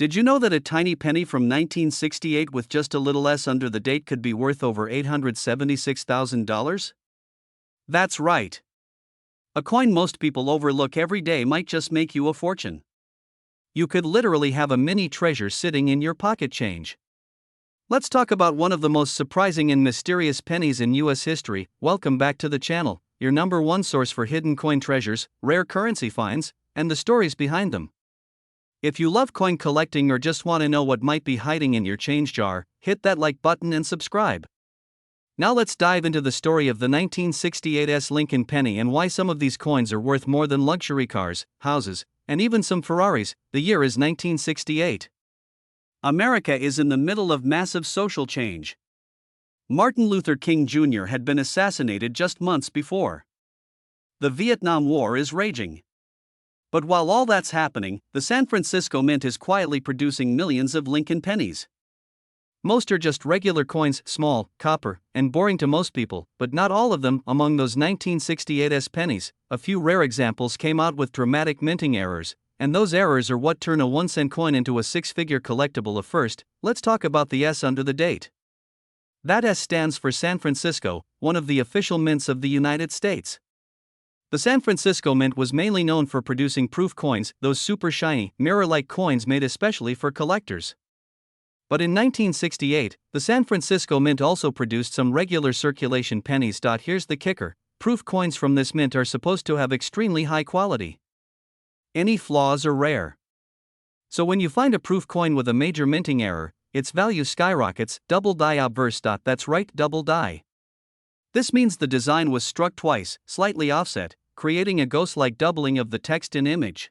Did you know that a tiny penny from 1968 with just a little S under the date could be worth over $876,000? That's right. A coin most people overlook every day might just make you a fortune. You could literally have a mini treasure sitting in your pocket change. Let's talk about one of the most surprising and mysterious pennies in US history. Welcome back to the channel, your number one source for hidden coin treasures, rare currency finds, and the stories behind them. If you love coin collecting or just want to know what might be hiding in your change jar, hit that like button and subscribe. Now let's dive into the story of the 1968 Lincoln penny and why some of these coins are worth more than luxury cars, houses, and even some Ferraris. The year is 1968. America is in the middle of massive social change. Martin Luther King Jr. had been assassinated just months before. The Vietnam War is raging. But while all that's happening, the San Francisco Mint is quietly producing millions of Lincoln pennies. Most are just regular coins, small, copper, and boring to most people, but not all of them. Among those 1968 pennies, a few rare examples came out with dramatic minting errors, and those errors are what turn a 1-cent coin into a six-figure collectible. First, let's talk about the S under the date. That S stands for San Francisco, one of the official mints of the United States. The San Francisco Mint was mainly known for producing proof coins, those super shiny, mirror-like coins made especially for collectors. But in 1968, the San Francisco Mint also produced some regular circulation pennies. Here's the kicker: proof coins from this mint are supposed to have extremely high quality. Any flaws are rare. So when you find a proof coin with a major minting error, its value skyrockets. Double die obverse. That's right, double die. This means the design was struck twice, slightly offset, creating a ghost-like doubling of the text and image.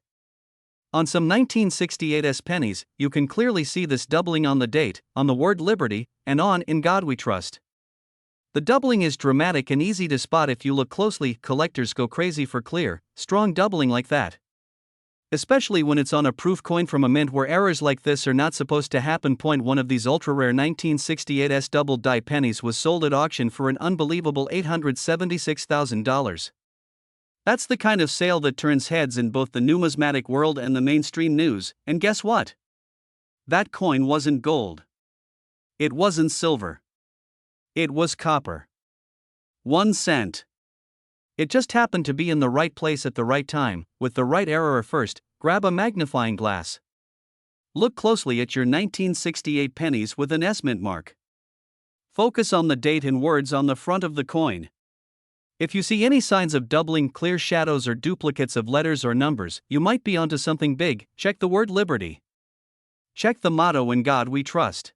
On some 1968 pennies, you can clearly see this doubling on the date, on the word liberty, and on "In God We Trust." The doubling is dramatic and easy to spot if you look closely. Collectors go crazy for clear, strong doubling like that. Especially when it's on a proof coin from a mint where errors like this are not supposed to happen. One of these ultra-rare 1968 double die pennies was sold at auction for an unbelievable $876,000. That's the kind of sale that turns heads in both the numismatic world and the mainstream news. And guess what? That coin wasn't gold. It wasn't silver. It was copper. 1 cent. It just happened to be in the right place at the right time, with the right error. First, grab a magnifying glass. Look closely at your 1968 pennies with an S mint mark. Focus on the date and words on the front of the coin. If you see any signs of doubling, clear shadows, or duplicates of letters or numbers, you might be onto something big. Check the word liberty. Check the motto "In God We Trust."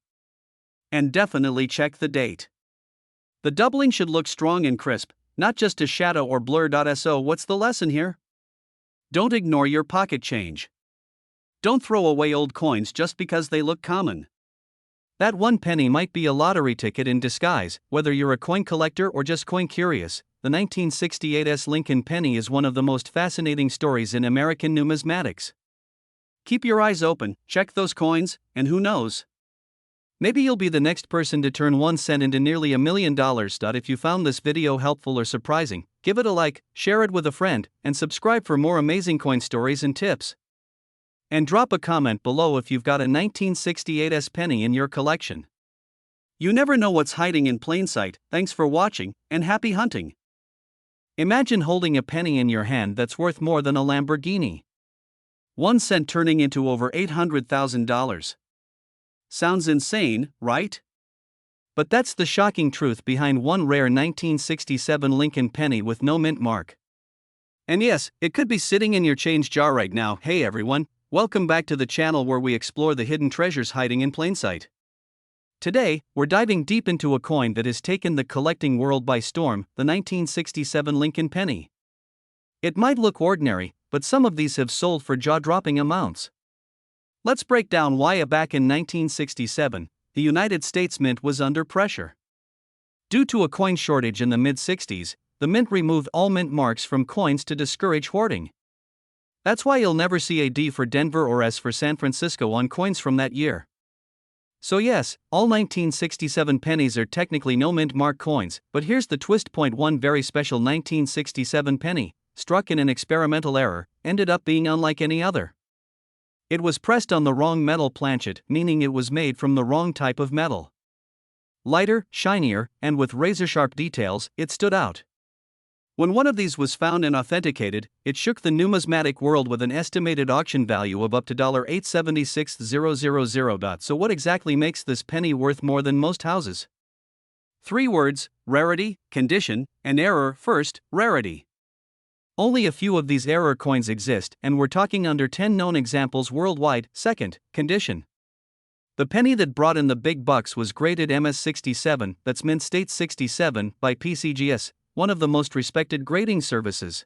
And definitely check the date. The doubling should look strong and crisp, not just a shadow or blur. So what's the lesson here? Don't ignore your pocket change. Don't throw away old coins just because they look common. That 1 penny might be a lottery ticket in disguise. Whether you're a coin collector or just coin curious, the 1968 Lincoln penny is one of the most fascinating stories in American numismatics. Keep your eyes open, check those coins, and who knows? Maybe you'll be the next person to turn 1 cent into nearly $1 million. If you found this video helpful or surprising, give it a like, share it with a friend, and subscribe for more amazing coin stories and tips. And drop a comment below if you've got a 1968 penny in your collection. You never know what's hiding in plain sight. Thanks for watching, and happy hunting. Imagine holding a penny in your hand that's worth more than a Lamborghini. 1 cent turning into over $800,000. Sounds insane, right? But that's the shocking truth behind one rare 1967 Lincoln penny with no mint mark. And yes, it could be sitting in your change jar right now. Hey everyone, welcome back to the channel where we explore the hidden treasures hiding in plain sight. Today, we're diving deep into a coin that has taken the collecting world by storm, the 1967 Lincoln penny. It might look ordinary, but some of these have sold for jaw-dropping amounts. Let's break down why. Back in 1967, the United States Mint was under pressure. Due to a coin shortage in the mid-60s, the Mint removed all mint marks from coins to discourage hoarding. That's why you'll never see a D for Denver or S for San Francisco on coins from that year. So yes, all 1967 pennies are technically no mint mark coins, but here's the twist. One very special 1967 penny, struck in an experimental error, ended up being unlike any other. It was pressed on the wrong metal planchet, meaning it was made from the wrong type of metal. Lighter, shinier, and with razor-sharp details, it stood out. When one of these was found and authenticated, it shook the numismatic world with an estimated auction value of up to $876,000. So what exactly makes this penny worth more than most houses? 3 words: rarity, condition, and error. First, rarity. Only a few of these error coins exist, and we're talking under 10 known examples worldwide. Second, condition. The penny that brought in the big bucks was graded MS67, that's Mint State 67, by PCGS, one of the most respected grading services.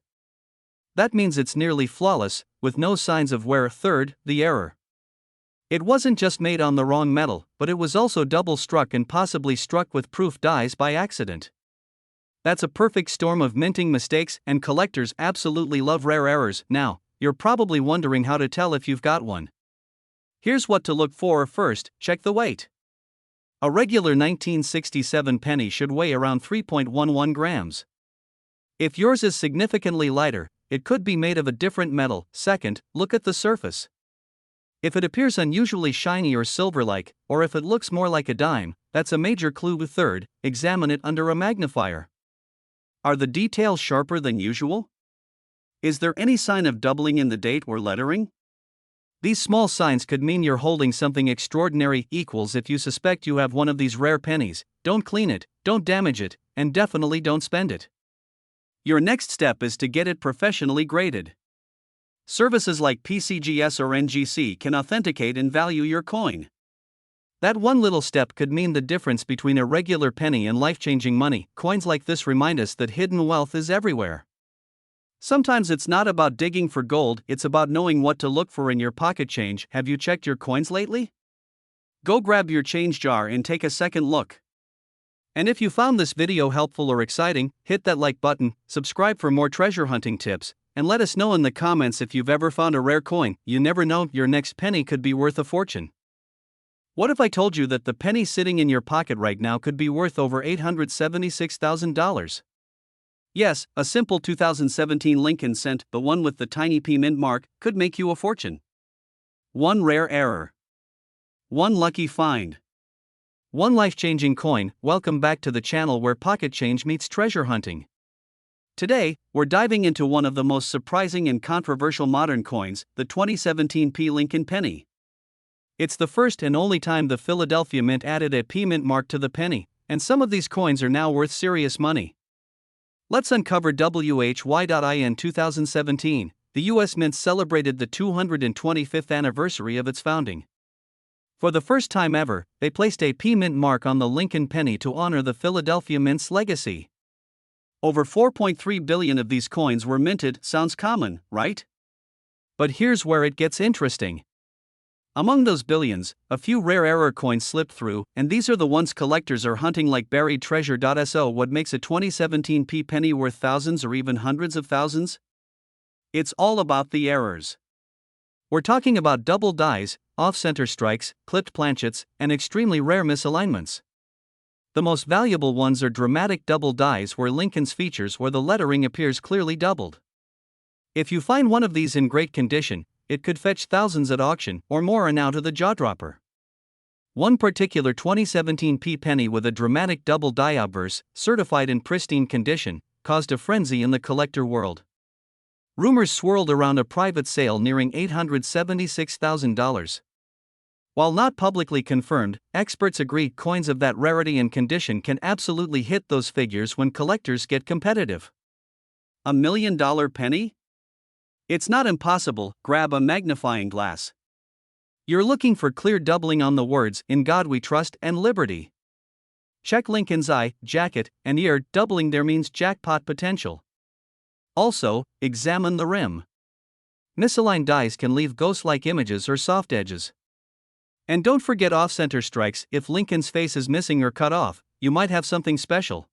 That means it's nearly flawless, with no signs of wear. Third, the error. It wasn't just made on the wrong metal, but it was also double struck and possibly struck with proof dies by accident. That's a perfect storm of minting mistakes, and collectors absolutely love rare errors. Now, you're probably wondering how to tell if you've got one. Here's what to look for. First, check the weight. A regular 1967 penny should weigh around 3.11 grams. If yours is significantly lighter, it could be made of a different metal. Second, look at the surface. If it appears unusually shiny or silver-like, or if it looks more like a dime, that's a major clue. Third, examine it under a magnifier. Are the details sharper than usual? Is there any sign of doubling in the date or lettering? These small signs could mean you're holding something extraordinary. Equals if you suspect you have one of these rare pennies, don't clean it, don't damage it, and definitely don't spend it. Your next step is to get it professionally graded. Services like PCGS or NGC can authenticate and value your coin. That one little step could mean the difference between a regular penny and life-changing money. Coins like this remind us that hidden wealth is everywhere. Sometimes it's not about digging for gold, it's about knowing what to look for in your pocket change. Have you checked your coins lately? Go grab your change jar and take a second look. And if you found this video helpful or exciting, hit that like button, subscribe for more treasure hunting tips, and let us know in the comments if you've ever found a rare coin. You never know, your next penny could be worth a fortune. What if I told you that the penny sitting in your pocket right now could be worth over $876,000? Yes, a simple 2017 Lincoln cent, the one with the tiny P mint mark, could make you a fortune. One rare error. One lucky find. One life-changing coin. Welcome back to the channel where pocket change meets treasure hunting. Today, we're diving into one of the most surprising and controversial modern coins, the 2017 P Lincoln penny. It's the first and only time the Philadelphia Mint added a P mint mark to the penny, and some of these coins are now worth serious money. Let's uncover why. In 2017, the U.S. Mint celebrated the 225th anniversary of its founding. For the first time ever, they placed a P mint mark on the Lincoln penny to honor the Philadelphia Mint's legacy. Over 4.3 billion of these coins were minted. Sounds common, right? But here's where it gets interesting. Among those billions, a few rare error coins slipped through, and these are the ones collectors are hunting like buried treasure. So what makes a 2017 P penny worth thousands or even hundreds of thousands? It's all about the errors. We're talking about double dies, off-center strikes, clipped planchets, and extremely rare misalignments. The most valuable ones are dramatic double dies where Lincoln's features where the lettering appears clearly doubled. If you find one of these in great condition, it could fetch thousands at auction or more. And now to the jaw-dropper. One particular 2017 P penny with a dramatic double die obverse, certified in pristine condition, caused a frenzy in the collector world. Rumors swirled around a private sale nearing $876,000. While not publicly confirmed, experts agree coins of that rarity and condition can absolutely hit those figures when collectors get competitive. $1 million penny? It's not impossible. Grab a magnifying glass. You're looking for clear doubling on the words "In God We Trust" and "Liberty." Check Lincoln's eye, jacket, and ear. Doubling there means jackpot potential. Also, examine the rim. Misaligned dies can leave ghost-like images or soft edges. And don't forget off-center strikes. If Lincoln's face is missing or cut off, you might have something special.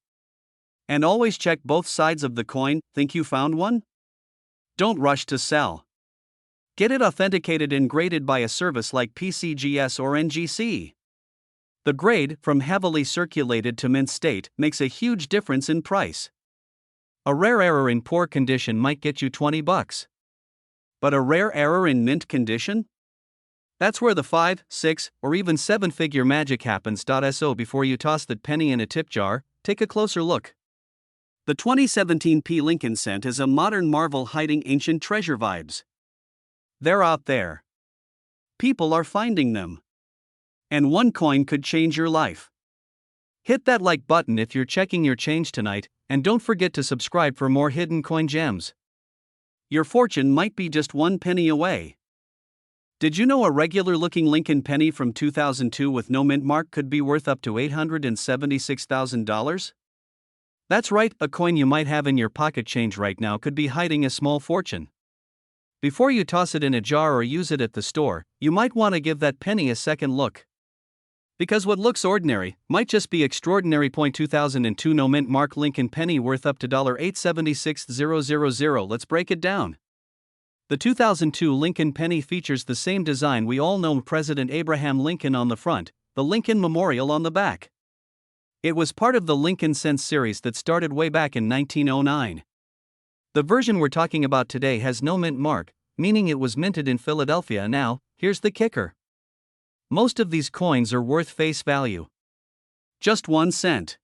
And always check both sides of the coin. Think you found one? Don't rush to sell. Get it authenticated and graded by a service like PCGS or NGC. The grade, from heavily circulated to mint state, makes a huge difference in price. A rare error in poor condition might get you $20. But a rare error in mint condition? That's where the 5, 6, or even 7-figure magic happens. So before you toss that penny in a tip jar, take a closer look. The 2017 P. Lincoln cent is a modern marvel hiding ancient treasure vibes. They're out there. People are finding them. And one coin could change your life. Hit that like button if you're checking your change tonight, and don't forget to subscribe for more hidden coin gems. Your fortune might be just one penny away. Did you know a regular-looking Lincoln penny from 2002 with no mint mark could be worth up to $876,000? That's right, a coin you might have in your pocket change right now could be hiding a small fortune. Before you toss it in a jar or use it at the store, you might want to give that penny a second look. Because what looks ordinary might just be extraordinary. 2002 no mint mark Lincoln penny worth up to $876,000. Let's break it down. The 2002 Lincoln penny features the same design we all know: President Abraham Lincoln on the front, the Lincoln Memorial on the back. It was part of the Lincoln Cents series that started way back in 1909. The version we're talking about today has no mint mark, meaning it was minted in Philadelphia. Now, here's the kicker. Most of these coins are worth face value. Just 1 cent.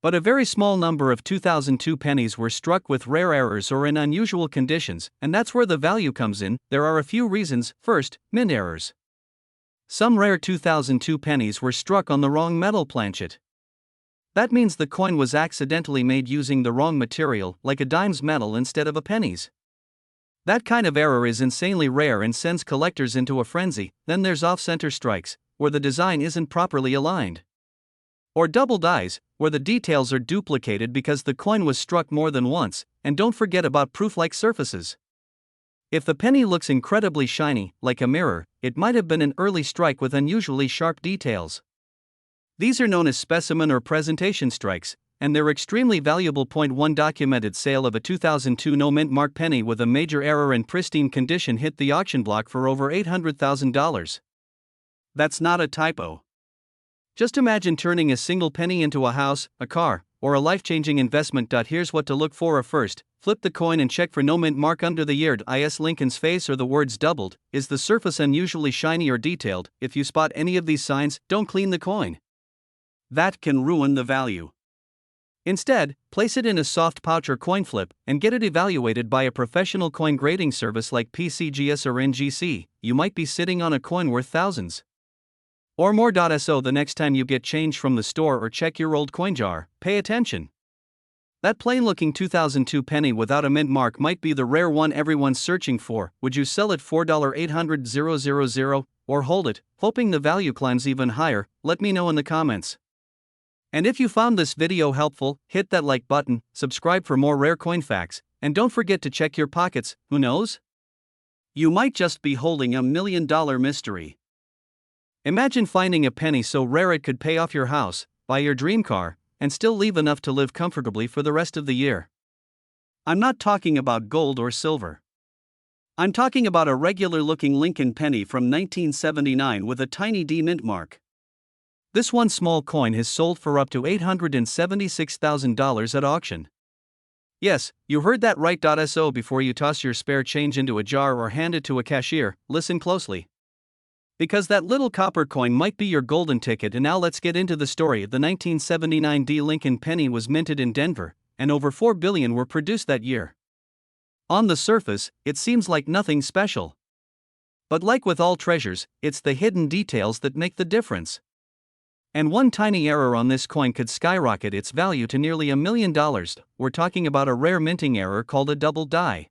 But a very small number of 2002 pennies were struck with rare errors or in unusual conditions, and that's where the value comes in. There are a few reasons. First, mint errors. Some rare 2002 pennies were struck on the wrong metal planchet. That means the coin was accidentally made using the wrong material, like a dime's metal instead of a penny's. That kind of error is insanely rare and sends collectors into a frenzy. Then there's off-center strikes, where the design isn't properly aligned. Or double dies, where the details are duplicated because the coin was struck more than once. And don't forget about proof-like surfaces. If the penny looks incredibly shiny, like a mirror, it might have been an early strike with unusually sharp details. These are known as specimen or presentation strikes, and they're extremely valuable. One documented sale of a 2002 no mint mark penny with a major error in pristine condition hit the auction block for over $800,000. That's not a typo. Just imagine turning a single penny into a house, a car, or a life-changing investment. Here's what to look for. First, flip the coin and check for no mint mark under the year. Is Lincoln's face or the words doubled? Is the surface unusually shiny or detailed? If you spot any of these signs, don't clean the coin. That can ruin the value. Instead, place it in a soft pouch or coin flip and get it evaluated by a professional coin grading service like PCGS or NGC. You might be sitting on a coin worth thousands or more. So the next time you get change from the store or check your old coin jar, pay attention. That plain-looking 2002 penny without a mint mark might be the rare one everyone's searching for. Would you sell it for $800,000 or hold it, hoping the value climbs even higher? Let me know in the comments. And if you found this video helpful, hit that like button, subscribe for more rare coin facts, and don't forget to check your pockets. Who knows? You might just be holding a $1 million mystery. Imagine finding a penny so rare it could pay off your house, buy your dream car, and still leave enough to live comfortably for the rest of the year. I'm not talking about gold or silver. I'm talking about a regular-looking Lincoln penny from 1979 with a tiny D mint mark. This one small coin has sold for up to $876,000 at auction. Yes, you heard that right. So before you toss your spare change into a jar or hand it to a cashier, listen closely. Because that little copper coin might be your golden ticket. And now let's get into the story. The 1979 D Lincoln penny was minted in Denver, and over 4 billion were produced that year. On the surface, it seems like nothing special. But like with all treasures, it's the hidden details that make the difference. And one tiny error on this coin could skyrocket its value to nearly $1 million. We're talking about a rare minting error called a double die.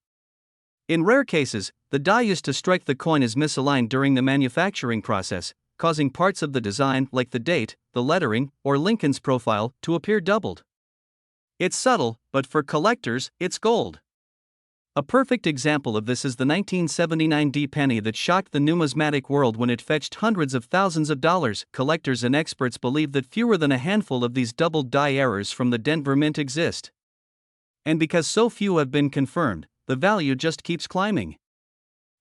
In rare cases, the die used to strike the coin is misaligned during the manufacturing process, causing parts of the design, like the date, the lettering, or Lincoln's profile, to appear doubled. It's subtle, but for collectors, it's gold. A perfect example of this is the 1979 D penny that shocked the numismatic world when it fetched hundreds of thousands of dollars. Collectors and experts believe that fewer than a handful of these doubled die errors from the Denver Mint exist. And because so few have been confirmed, the value just keeps climbing.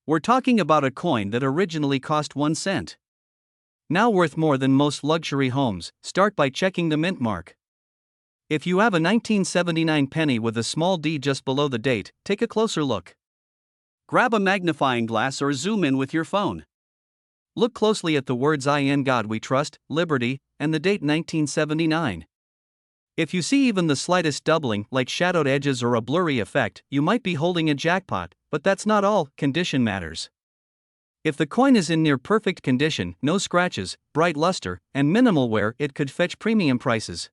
We're talking about a coin that originally cost 1 cent. Now worth more than most luxury homes. Start by checking the mint mark. If you have a 1979 penny with a small d just below the date, take a closer look. Grab a magnifying glass or zoom in with your phone. Look closely at the words "In God We Trust," "Liberty," and the date 1979. If you see even the slightest doubling, like shadowed edges or a blurry effect, you might be holding a jackpot, but that's not all, condition matters. If the coin is in near perfect condition, no scratches, bright luster, and minimal wear, it could fetch premium prices.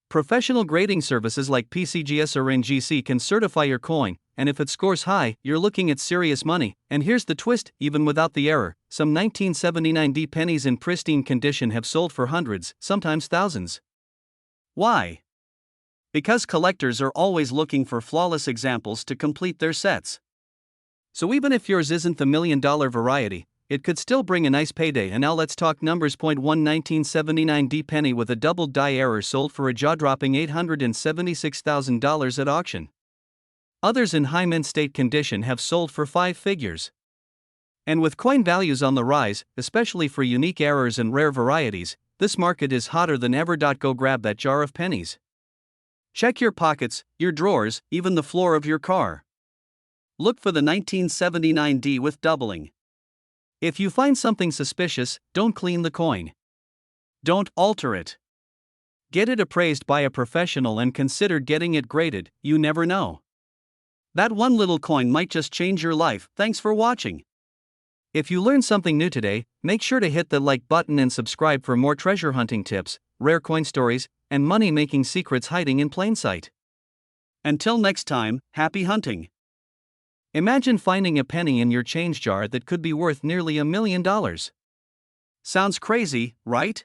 Professional grading services like PCGS or NGC can certify your coin, and if it scores high, you're looking at serious money. And here's the twist: even without the error, some 1979D pennies in pristine condition have sold for hundreds, sometimes thousands. Why? Because collectors are always looking for flawless examples to complete their sets. So even if yours isn't the $1 million variety, it could still bring a nice payday. And now let's talk numbers. 1 1979D penny with a double die error sold for a jaw-dropping $876,000 at auction. Others in high mint state condition have sold for 5 figures. And with coin values on the rise, especially for unique errors and rare varieties, this market is hotter than ever. Go grab that jar of pennies. Check your pockets, your drawers, even the floor of your car. Look for the 1979D with doubling. If you find something suspicious, don't clean the coin. Don't alter it. Get it appraised by a professional and consider getting it graded. You never know. That one little coin might just change your life. Thanks for watching. If you learned something new today, make sure to hit the like button and subscribe for more treasure hunting tips, rare coin stories, and money-making secrets hiding in plain sight. Until next time, happy hunting. Imagine finding a penny in your change jar that could be worth nearly $1 million. Sounds crazy, right?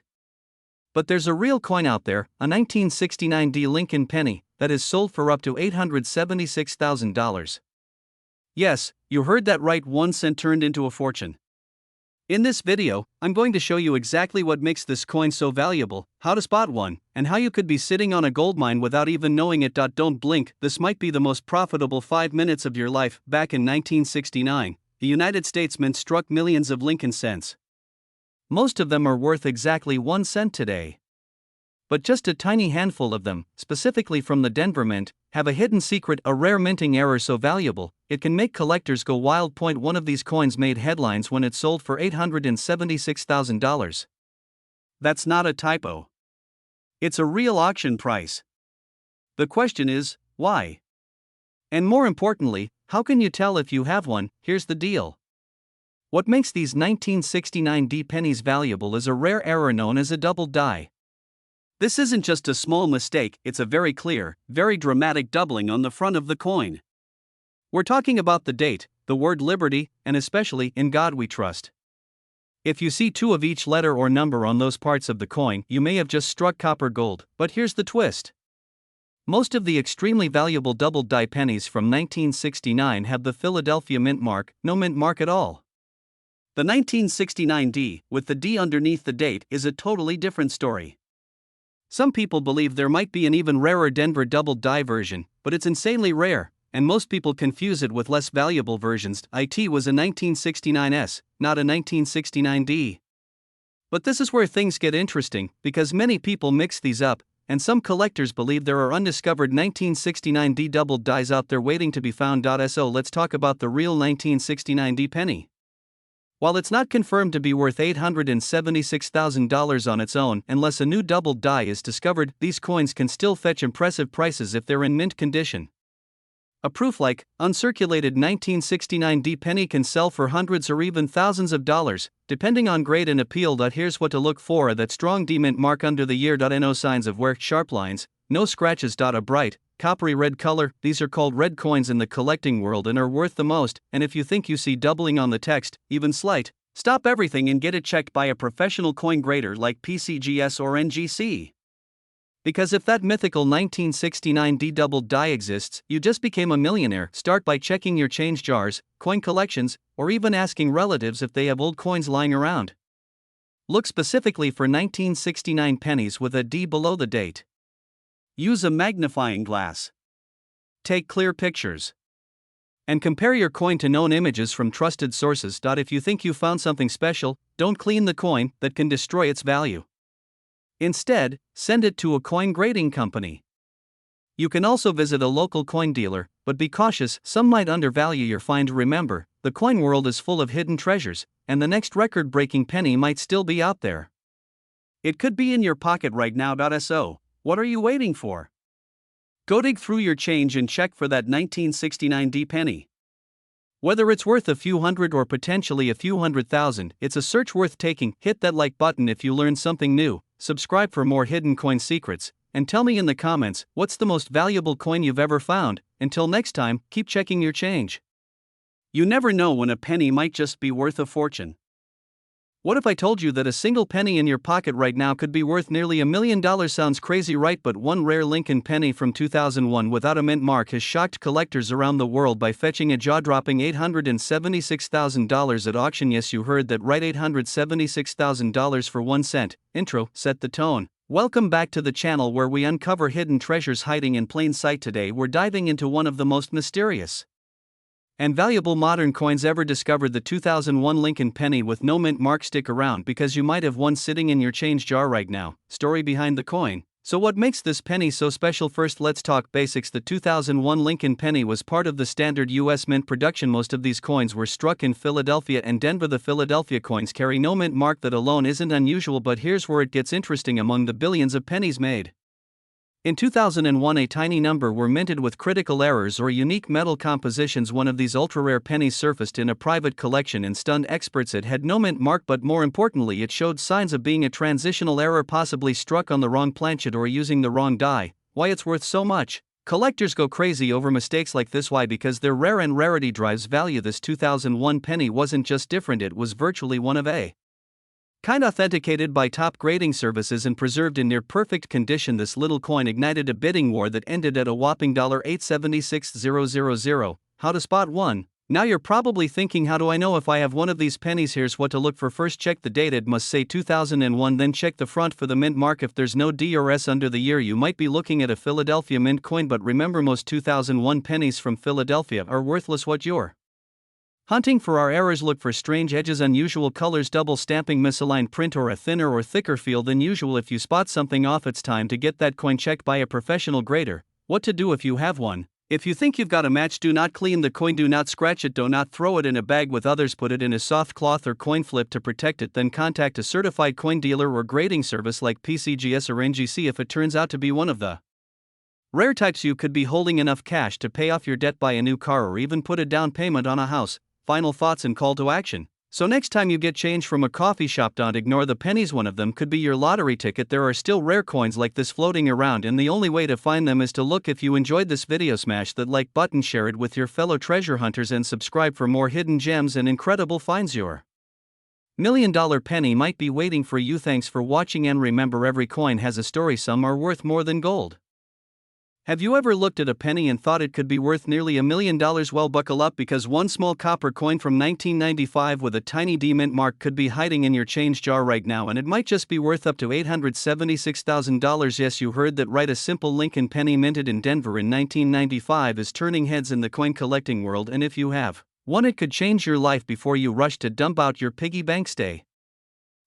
But there's a real coin out there, a 1969D Lincoln penny, that is sold for up to $876,000. Yes, you heard that right, 1 cent turned into a fortune. In this video, I'm going to show you exactly what makes this coin so valuable, how to spot one, and how you could be sitting on a goldmine without even knowing it. Don't blink, this might be the most profitable 5 minutes of your life. Back in 1969, the United States Mint struck millions of Lincoln cents. Most of them are worth exactly 1 cent today. But just a tiny handful of them, specifically from the Denver Mint, have a hidden secret, a rare minting error so valuable, it can make collectors go wild. One of these coins made headlines when it sold for $876,000. That's not a typo. It's a real auction price. The question is, why? And more importantly, how can you tell if you have one? Here's the deal. What makes these 1969D pennies valuable is a rare error known as a double die. This isn't just a small mistake, it's a very clear, very dramatic doubling on the front of the coin. We're talking about the date, the word liberty, and especially "In God We Trust." If you see 2 of each letter or number on those parts of the coin, you may have just struck copper gold. But here's the twist. Most of the extremely valuable double die pennies from 1969 have the Philadelphia Mint mark, no mint mark at all. The 1969D, with the D underneath the date, is a totally different story. Some people believe there might be an even rarer Denver double die version, but it's insanely rare, and most people confuse it with less valuable versions. It was a 1969S, not a 1969D. But this is where things get interesting, because many people mix these up, and some collectors believe there are undiscovered 1969D double dies out there waiting to be found. So let's talk about the real 1969D penny. While it's not confirmed to be worth $876,000 on its own unless a new double die is discovered, these coins can still fetch impressive prices if they're in mint condition. A proof like uncirculated 1969D penny can sell for hundreds or even thousands of dollars, depending on grade and appeal. Here's what to look for: that strong D mint mark under the year. No signs of wear, sharp lines, no scratches. A bright, coppery red color. These are called red coins in the collecting world and are worth the most. And if you think you see doubling on the text, even slight, stop everything and get it checked by a professional coin grader like PCGS or NGC. Because if that mythical 1969D double die exists, you just became a millionaire. Start by checking your change jars, coin collections, or even asking relatives if they have old coins lying around. Look specifically for 1969 pennies with a D below the date. Use a magnifying glass. Take clear pictures. And compare your coin to known images from trusted sources. If you think you found something special, don't clean the coin, that can destroy its value. Instead, send it to a coin grading company. You can also visit a local coin dealer, but be cautious, some might undervalue your find. Remember, the coin world is full of hidden treasures, and the next record-breaking penny might still be out there. It could be in your pocket right now. So, what are you waiting for? Go dig through your change and check for that 1969 D penny. Whether it's worth a few hundred or potentially a few $100,000, it's a search worth taking. Hit that like button if you learned something new, subscribe for more hidden coin secrets, and tell me in the comments what's the most valuable coin you've ever found. Until next time, keep checking your change. You never know when a penny might just be worth a fortune. What if I told you that a single penny in your pocket right now could be worth nearly $1 million? Sounds crazy, right? But one rare Lincoln penny from 2001 without a mint mark has shocked collectors around the world by fetching a jaw-dropping $876,000 at auction. Yes, you heard that right, $876,000 for 1 cent. Intro set the tone. Welcome back to the channel where we uncover hidden treasures hiding in plain sight. Today we're diving into one of the most mysterious and valuable modern coins ever discovered, the 2001 Lincoln penny with no mint mark. Stick around because you might have one sitting in your change jar right now. Story behind the coin. So what makes this penny so special? First, let's talk basics. The 2001 Lincoln penny was part of the standard U.S. mint production. Most of these coins were struck in Philadelphia and Denver. The Philadelphia coins carry no mint mark. That alone isn't unusual, but here's where it gets interesting. Among the billions of pennies made in 2001, a tiny number were minted with critical errors or unique metal compositions. One of these ultra-rare pennies surfaced in a private collection and stunned experts. It had no mint mark, but more importantly, it showed signs of being a transitional error, possibly struck on the wrong planchet or using the wrong die. Why it's worth so much? Collectors go crazy over mistakes like this. Why? Because they're rare and rarity drives value. This 2001 penny wasn't just different, it was virtually one of a kind, authenticated by top grading services and preserved in near perfect condition. This little coin ignited a bidding war that ended at a whopping $876,000. How to spot one? Now you're probably thinking, how do I know if I have one of these pennies? Here's what to look for. First, check the date. It must say 2001. Then check the front for the mint mark. If there's no D or S under the year, you might be looking at a Philadelphia mint coin. But remember, most 2001 pennies from Philadelphia are worthless. What you're hunting for are errors. Look for strange edges, unusual colors, double stamping, misaligned print, or a thinner or thicker feel than usual. If you spot something off, it's time to get that coin checked by a professional grader. What to do if you have one? If you think you've got a match, do not clean the coin, do not scratch it, do not throw it in a bag with others, put it in a soft cloth or coin flip to protect it, then contact a certified coin dealer or grading service like PCGS or NGC. If it turns out to be one of the rare types, you could be holding enough cash to pay off your debt, buy a new car, or even put a down payment on a house. Final thoughts and call to action. So next time you get change from a coffee shop, don't ignore the pennies. One of them could be your lottery ticket. There are still rare coins like this floating around, and the only way to find them is to look. If you enjoyed this video, smash that like button, share it with your fellow treasure hunters, and subscribe for more hidden gems and incredible finds. Your $1 million penny might be waiting for you. Thanks for watching, and remember, every coin has a story. Some are worth more than gold. Have you ever looked at a penny and thought it could be worth nearly $1 million? Well, buckle up, because one small copper coin from 1995 with a tiny D mint mark could be hiding in your change jar right now, and it might just be worth up to $876,000. Yes, you heard that right. A simple Lincoln penny minted in Denver in 1995 is turning heads in the coin collecting world, and if you have one, it could change your life. Before you rush to dump out your piggy bank, stay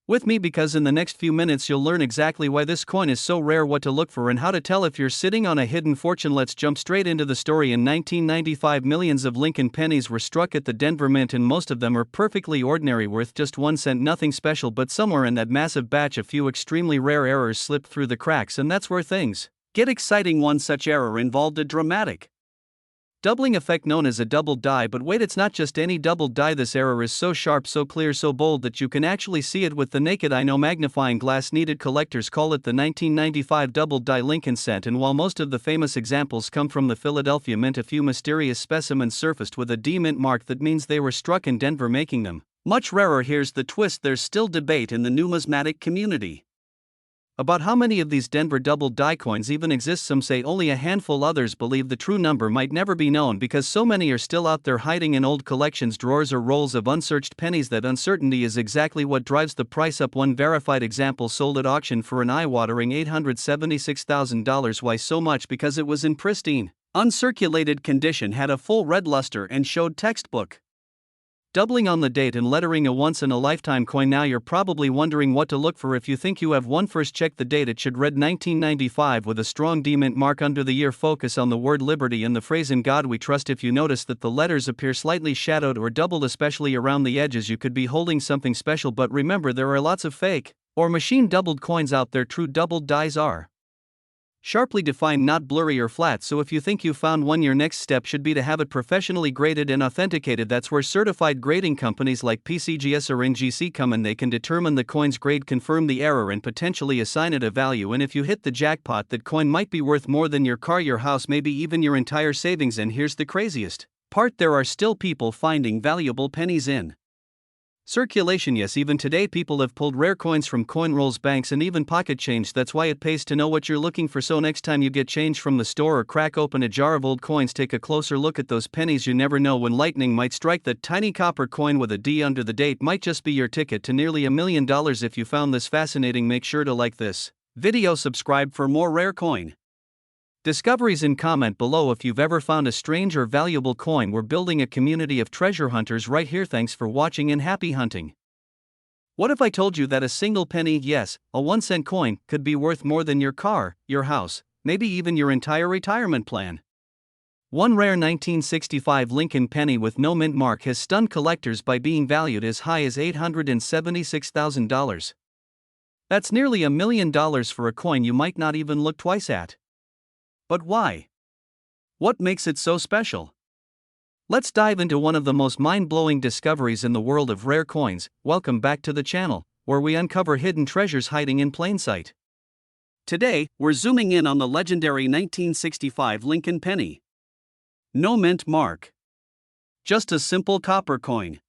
with me, because in the next few minutes you'll learn exactly why this coin is so rare, what to look for, and how to tell if you're sitting on a hidden fortune. Let's jump straight into the story. In 1995, millions of Lincoln pennies were struck at the Denver Mint, and most of them are perfectly ordinary, worth just 1 cent, nothing special. But somewhere in that massive batch, a few extremely rare errors slipped through the cracks, and that's where things get exciting. One such error involved a dramatic doubling effect known as a double die. But wait, it's not just any double die. This error is so sharp, so clear, so bold that you can actually see it with the naked eye. No magnifying glass needed. Collectors call it the 1995 double die Lincoln cent, and while most of the famous examples come from the Philadelphia Mint, a few mysterious specimens surfaced with a D mint mark. That means they were struck in Denver, making them much rarer. Here's the twist: there's still debate in the numismatic community about how many of these Denver double die coins even exist. Some say only a handful, others believe the true number might never be known, because so many are still out there hiding in old collections, drawers, or rolls of unsearched pennies. That uncertainty is exactly what drives the price up. One verified example sold at auction for an eye-watering $876,000. Why so much? Because it was in pristine, uncirculated condition, had a full red luster, and showed textbook Doubling on the date and lettering a once-in-a-lifetime coin. Now you're probably wondering what to look for if you think you have one. First, check the date. It should read 1995 with a strong D mint mark under the year. Focus on the word liberty and the phrase "In God We Trust." If you notice that the letters appear slightly shadowed or doubled, especially around the edges, you could be holding something special. But remember, there are lots of fake or machine doubled coins out there. True doubled dies are sharply defined, not blurry or flat. So if you think you found one, your next step should be to have it professionally graded and authenticated. That's where certified grading companies like PCGS or NGC come in. They can determine the coin's grade, confirm the error, and potentially assign it a value. And if you hit the jackpot, that coin might be worth more than your car, your house, maybe even your entire savings. And here's the craziest part: there are still people finding valuable pennies in circulation. Yes, even today people have pulled rare coins from coin rolls, banks, and even pocket change. That's why it pays to know what you're looking for. So next time you get change from the store or crack open a jar of old coins, take a closer look at those pennies. You never know when lightning might strike. That tiny copper coin with a D under the date might just be your ticket to nearly $1 million. If you found this fascinating, make sure to like this video, subscribe for more rare coin discoveries, and comment below if you've ever found a strange or valuable coin. We're building a community of treasure hunters right here. Thanks for watching and happy hunting. What if I told you that a single penny, yes, a 1-cent coin, could be worth more than your car, your house, maybe even your entire retirement plan? One rare 1965 Lincoln penny with no mint mark has stunned collectors by being valued as high as $876,000. That's nearly $1 million for a coin you might not even look twice at. But why? What makes it so special? Let's dive into one of the most mind-blowing discoveries in the world of rare coins. Welcome back to the channel, where we uncover hidden treasures hiding in plain sight. Today, we're zooming in on the legendary 1965 Lincoln penny. No mint mark. Just a simple copper coin.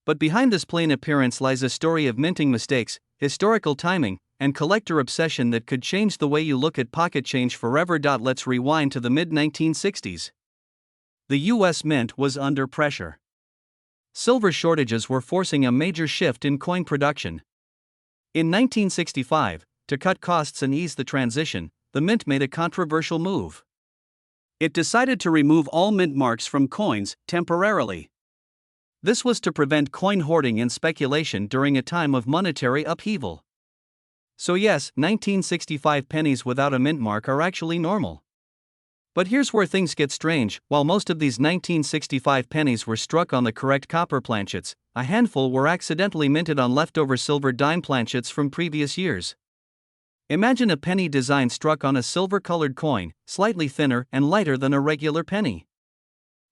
But behind this plain appearance lies a story of minting mistakes, historical timing, and collector obsession that could change the way you look at pocket change forever. Let's rewind to the mid-1960s. The U.S. Mint was under pressure. Silver shortages were forcing a major shift in coin production. In 1965, to cut costs and ease the transition, the Mint made a controversial move. It decided to remove all mint marks from coins, temporarily. This was to prevent coin hoarding and speculation during a time of monetary upheaval. So yes, 1965 pennies without a mint mark are actually normal. But here's where things get strange. While most of these 1965 pennies were struck on the correct copper planchets, a handful were accidentally minted on leftover silver dime planchets from previous years. Imagine a penny design struck on a silver-colored coin, slightly thinner and lighter than a regular penny.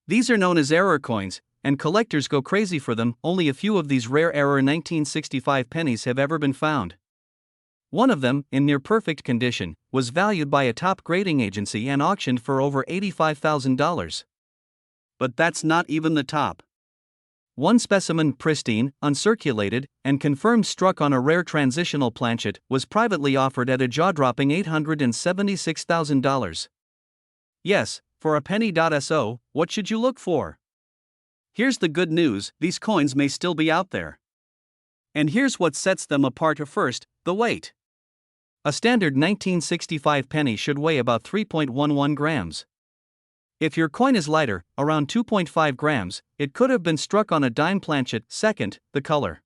These are known as error coins, and collectors go crazy for them. Only a few of these rare error 1965 pennies have ever been found. One of them, in near-perfect condition, was valued by a top grading agency and auctioned for over $85,000. But that's not even the top. One specimen, pristine, uncirculated, and confirmed struck on a rare transitional planchet, was privately offered at a jaw-dropping $876,000. Yes, for a penny. So, what should you look for? Here's the good news: these coins may still be out there. And here's what sets them apart. First, the weight. A standard 1965 penny should weigh about 3.11 grams. If your coin is lighter, around 2.5 grams, it could have been struck on a dime planchet. Second, the color.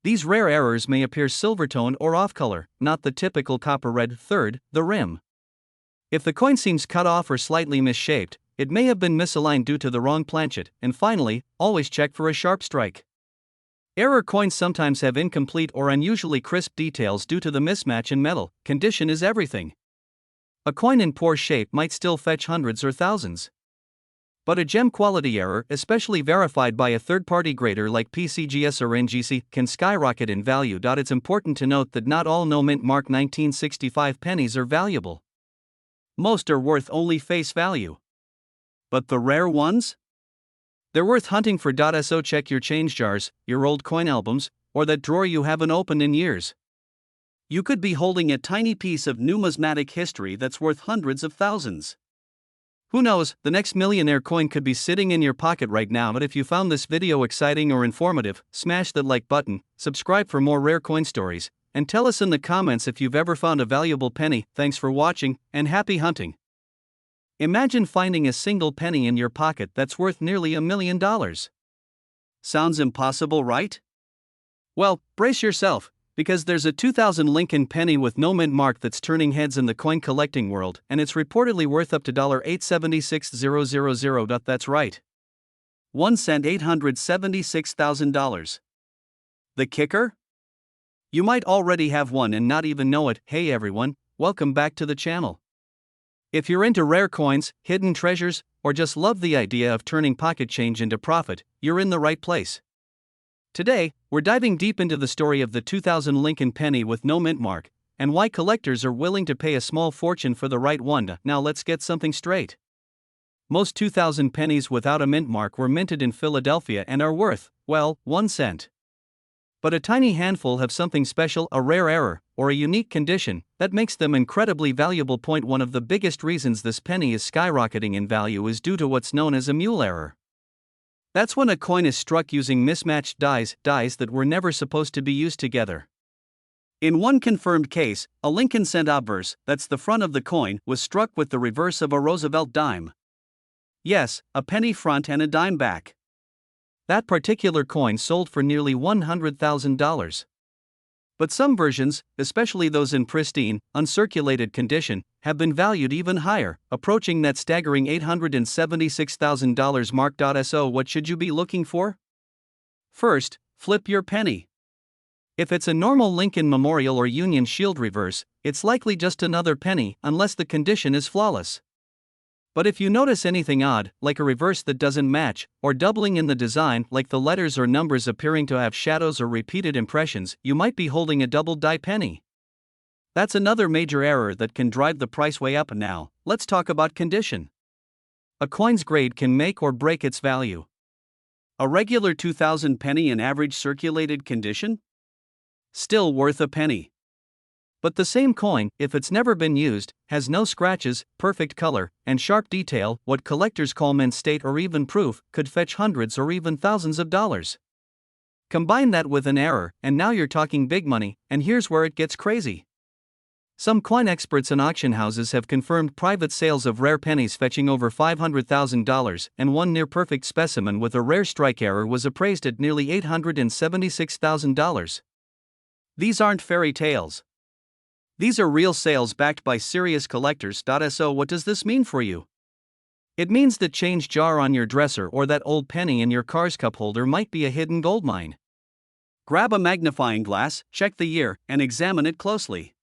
These rare errors may appear silver-toned or off-color, not the typical copper red. Third, the rim. If the coin seems cut off or slightly misshaped, it may have been misaligned due to the wrong planchet. And finally, always check for a sharp strike. Error coins sometimes have incomplete or unusually crisp details due to the mismatch in metal. Condition is everything. A coin in poor shape might still fetch hundreds or thousands. But a gem quality error, especially verified by a third-party grader like PCGS or NGC, can skyrocket in value. It's important to note that not all no mint mark 1965 pennies are valuable. Most are worth only face value. But the rare ones? They're worth hunting for. So check your change jars, your old coin albums, or that drawer you haven't opened in years. You could be holding a tiny piece of numismatic history that's worth hundreds of thousands. Who knows, the next millionaire coin could be sitting in your pocket right now. But if you found this video exciting or informative, smash that like button, subscribe for more rare coin stories, and tell us in the comments if you've ever found a valuable penny. Thanks for watching, and happy hunting. Imagine finding a single penny in your pocket that's worth nearly $1 million. Sounds impossible, right? Well, brace yourself, because there's a 2000 Lincoln penny with no mint mark that's turning heads in the coin collecting world, and it's reportedly worth up to $876,000. That's right. 1 cent $876,000. The kicker? You might already have one and not even know it. Hey everyone, welcome back to the channel. If you're into rare coins, hidden treasures, or just love the idea of turning pocket change into profit, you're in the right place. Today, we're diving deep into the story of the 2000 Lincoln penny with no mint mark, and why collectors are willing to pay a small fortune for the right one. Now let's get something straight. Most 2000 pennies without a mint mark were minted in Philadelphia and are worth, well, 1 cent. But a tiny handful have something special, a rare error, or a unique condition, that makes them incredibly valuable. One of the biggest reasons this penny is skyrocketing in value is due to what's known as a mule error. That's when a coin is struck using mismatched dies that were never supposed to be used together. In one confirmed case, a Lincoln cent obverse, that's the front of the coin, was struck with the reverse of a Roosevelt dime. Yes, a penny front and a dime back. That particular coin sold for nearly $100,000. But some versions, especially those in pristine, uncirculated condition, have been valued even higher, approaching that staggering $876,000 mark. So what should you be looking for? First, flip your penny. If it's a normal Lincoln Memorial or Union Shield reverse, it's likely just another penny unless the condition is flawless. But if you notice anything odd, like a reverse that doesn't match, or doubling in the design, like the letters or numbers appearing to have shadows or repeated impressions, you might be holding a double die penny. That's another major error that can drive the price way up. Now, let's talk about condition. A coin's grade can make or break its value. A regular 2000 penny in average circulated condition? Still worth a penny. But the same coin, if it's never been used, has no scratches, perfect color, and sharp detail, what collectors call mint state or even proof, could fetch hundreds or even thousands of dollars. Combine that with an error, and now you're talking big money, and here's where it gets crazy. Some coin experts and auction houses have confirmed private sales of rare pennies fetching over $500,000, and one near-perfect specimen with a rare strike error was appraised at nearly $876,000. These aren't fairy tales. These are real sales backed by serious collectors. So what does this mean for you? It means that change jar on your dresser or that old penny in your car's cup holder might be a hidden gold mine. Grab a magnifying glass, check the year, and examine it closely.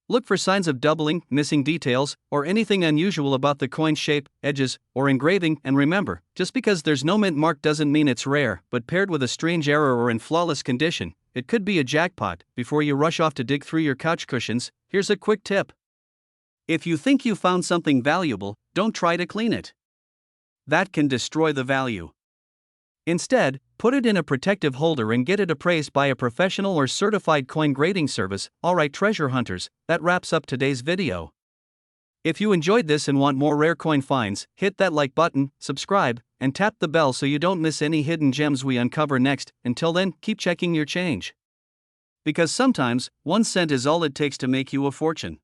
Look for signs of doubling, missing details, or anything unusual about the coin's shape, edges, or engraving. And remember, just because there's no mint mark doesn't mean it's rare, but paired with a strange error or in flawless condition, it could be a jackpot. Before you rush off to dig through your couch cushions, here's a quick tip. If you think you found something valuable, don't try to clean it. That can destroy the value. Instead, put it in a protective holder and get it appraised by a professional or certified coin grading service. Alright treasure hunters, that wraps up today's video. If you enjoyed this and want more rare coin finds, hit that like button, subscribe, and tap the bell so you don't miss any hidden gems we uncover next. Until then, keep checking your change. Because sometimes, 1 cent is all it takes to make you a fortune.